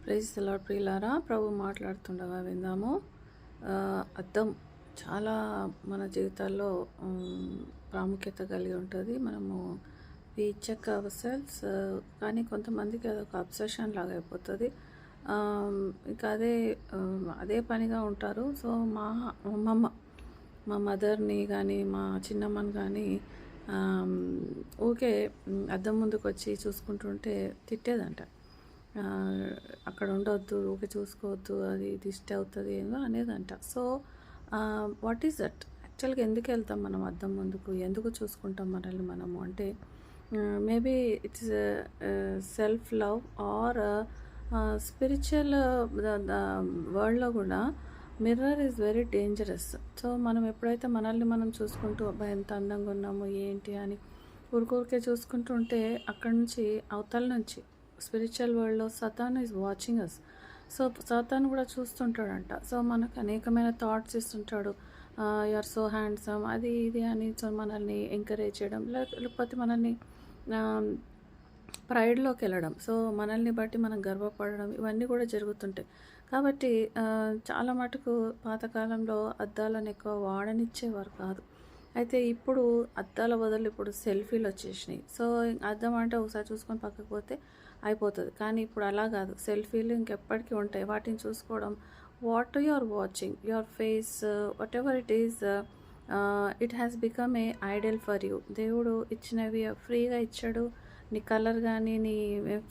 Praise the lord ప్రియులారా, ప్రభు మాట్లాడుతుండగా విందాము. అద్దం చాలా మన జీవితాల్లో ప్రాముఖ్యత కలిగి ఉంటుంది. మనము వి చెక్ అవర్ సెల్స్, కానీ కొంతమందికి అదొక అబ్సెషన్ లాగా అయిపోతుంది. ఇంకా అదే పనిగా ఉంటారు. సో మా మదర్ని కానీ మా చిన్నమ్మని కానీ ఊకే అద్దం ముందుకు వచ్చి చూసుకుంటుంటే తిట్టేదంట. అక్కడ ఉండొద్దు, ఊకే చూసుకోవద్దు, అది దిష్టి అవుతుంది ఏదో అనేదంట. సో వాట్ ఈస్ దట్ యాక్చువల్గా ఎందుకు వెళ్తాం మనం అద్దం ముందుకు, ఎందుకు చూసుకుంటాం మనల్ని మనము అంటే maybe it's self love or spiritual వరల్డ్లో కూడా mirror is very dangerous. So మనం ఎప్పుడైతే మనల్ని మనం చూసుకుంటూ అబ్బాయి ఎంత అందంగా ఉన్నాము ఏంటి అని ఊరికే చూసుకుంటుంటే అక్కడి నుంచి అవతల నుంచి స్పిరిచువల్ వరల్డ్లో Satan is watching us. So Satan కూడా చూస్తుంటాడంట. సో మనకు అనేకమైన థాట్స్ ఇస్తుంటాడు. యు ఆర్ సో హ్యాండ్సమ్, అది ఇది అని సో మనల్ని ఎంకరేజ్ చేయడం, లేకపోతే మనల్ని ప్రైడ్లోకి వెళ్ళడం, సో మనల్ని బట్టి మనం గర్వపడడం, ఇవన్నీ కూడా జరుగుతుంటాయి. కాబట్టి చాలా మటుకు పాతకాలంలో అద్దాలను ఎక్కువ వాడనిచ్చేవారు కాదు. అయితే ఇప్పుడు అద్దాల బదులు ఇప్పుడు సెల్ఫీలు వచ్చేసినాయి. సో అద్దం అంటే ఒకసారి చూసుకొని పక్కకు పోతే అయిపోతుంది. కానీ ఇప్పుడు అలా కాదు, సెల్ఫీలు ఇంకెప్పటికీ ఉంటాయి. వాటిని చూసుకోవడం, what you are watching, your face, whatever it is, it has become a idol for you. దేవుడు ఇచ్చినవి ఫ్రీగా ఇచ్చాడు. నీ కలర్ కానీ, నీ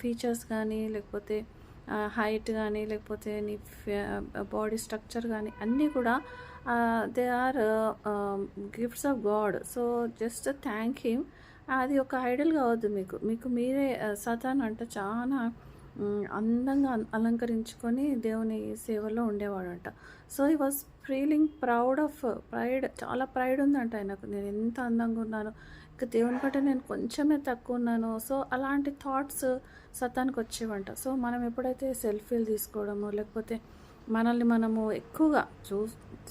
ఫీచర్స్ కానీ, లేకపోతే హైట్ కానీ, లేకపోతే నీ బాడీ స్ట్రక్చర్ కానీ అన్నీ కూడా they are gifts of God. So just thank him. అది ఒక ఐడల్ కావద్దు మీకు మీరే. సతాన్ అంటే చాలా అందంగా అలంకరించుకొని దేవుని సేవలో ఉండేవాడంట. సో ఈ వాజ్ ఫీలింగ్ ప్రైడ్, చాలా ప్రైడ్ ఉందంట ఆయనకు. నేను ఎంత అందంగా ఉన్నాను, ఇంకా దేవుని కంటే నేను కొంచెమే తక్కువ ఉన్నాను. సో అలాంటి థాట్స్ సతానికి వచ్చేవంట. సో మనం ఎప్పుడైతే సెల్ఫీలు తీసుకోవడము, లేకపోతే మనల్ని మనము ఎక్కువగా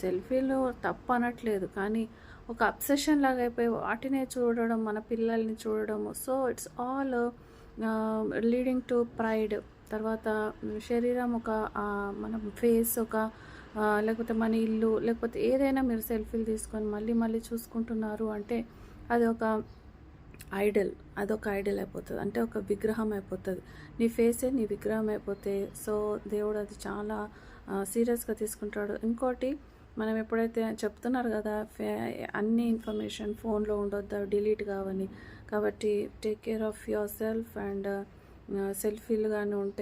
సెల్ఫీలు తప్పు అనట్లేదు, కానీ ఒక అబ్సెషన్ లాగా అయిపోయి వాటినే చూడడం, మన పిల్లల్ని చూడడము. So it's all leading to pride. తర్వాత శరీరం ఒక, మన ఫేస్ ఒక, లేకపోతే మన ఇల్లు, లేకపోతే ఏదైనా మీరు సెల్ఫీలు తీసుకొని మళ్ళీ మళ్ళీ చూసుకుంటున్నారు అంటే అది ఒక ఐడల్, అదొక ఐడల్ అయిపోతుంది. అంటే ఒక విగ్రహం అయిపోతుంది. నీ ఫేసే నీ విగ్రహం అయిపోతే సో దేవుడు అది చాలా సీరియస్గా తీసుకుంటాడు. ఇంకోటి, మనం ఎప్పుడైతే చెప్తున్నారు కదా అన్ని ఇన్ఫర్మేషన్ ఫోన్లో ఉండొద్దు, డిలీట్ కావని, కాబట్టి take care of your self. And సెల్ఫీలు కానీ ఉంటే